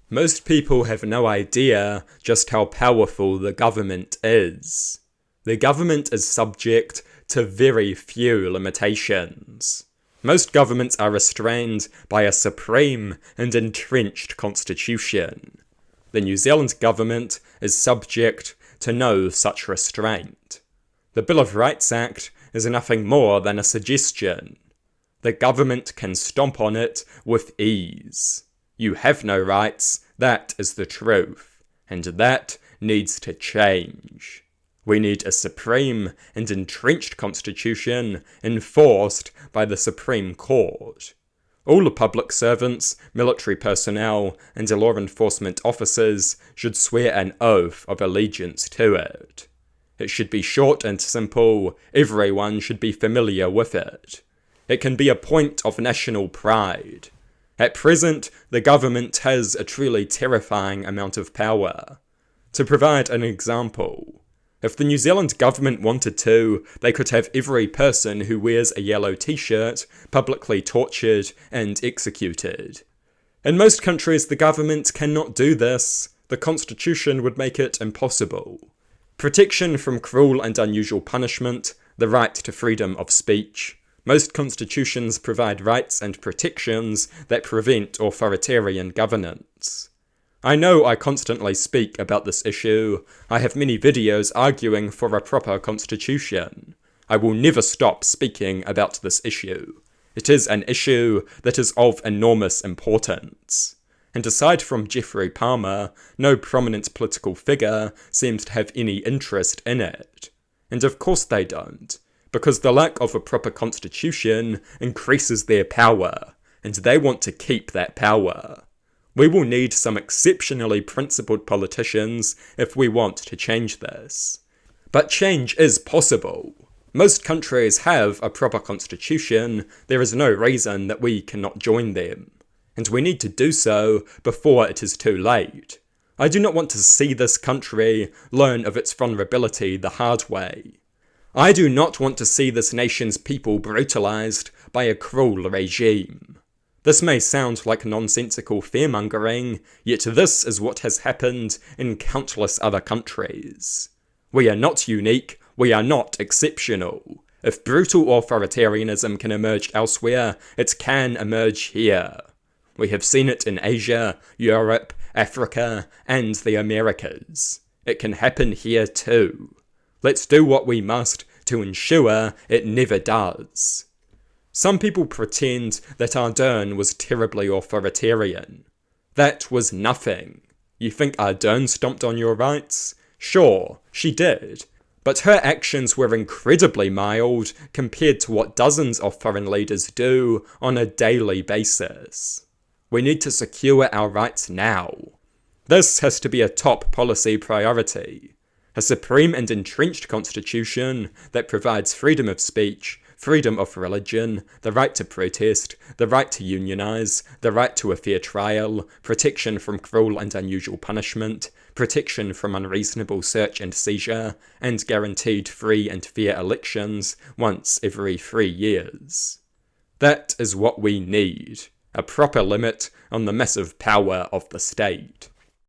Most people have no idea just how powerful the government is. The government is subject to very few limitations. Most governments are restrained by a supreme and entrenched constitution. The New Zealand government is subject to no such restraint. The Bill of Rights Act is nothing more than a suggestion. The government can stomp on it with ease. You have no rights, that is the truth, and that needs to change. We need a supreme and entrenched constitution enforced by the Supreme Court. All public servants, military personnel, and law enforcement officers should swear an oath of allegiance to it. It should be short and simple, everyone should be familiar with it. It can be a point of national pride. At present, the government has a truly terrifying amount of power. To provide an example, if the New Zealand government wanted to, they could have every person who wears a yellow t-shirt publicly tortured and executed. In most countries, the government cannot do this. The Constitution would make it impossible. Protection from cruel and unusual punishment, the right to freedom of speech. Most constitutions provide rights and protections that prevent authoritarian governance. I know I constantly speak about this issue. I have many videos arguing for a proper constitution. I will never stop speaking about this issue. It is an issue that is of enormous importance. And aside from Geoffrey Palmer, no prominent political figure seems to have any interest in it. And of course they don't, because the lack of a proper constitution increases their power, and they want to keep that power. We will need some exceptionally principled politicians if we want to change this. But change is possible. Most countries have a proper constitution. There is no reason that we cannot join them. And we need to do so before it is too late. I do not want to see this country learn of its vulnerability the hard way. I do not want to see this nation's people brutalized by a cruel regime. This may sound like nonsensical fearmongering, yet this is what has happened in countless other countries. We are not unique, we are not exceptional. If brutal authoritarianism can emerge elsewhere, it can emerge here. We have seen it in Asia, Europe, Africa, and the Americas. It can happen here too. Let's do what we must to ensure it never does. Some people pretend that Ardern was terribly authoritarian. That was nothing. You think Ardern stomped on your rights? Sure, she did. But her actions were incredibly mild compared to what dozens of foreign leaders do on a daily basis. We need to secure our rights now. This has to be a top policy priority. A supreme and entrenched constitution that provides freedom of speech, freedom of religion, the right to protest, the right to unionize, the right to a fair trial, protection from cruel and unusual punishment, protection from unreasonable search and seizure, and guaranteed free and fair elections once every 3 years. That is what we need, a proper limit on the massive power of the state.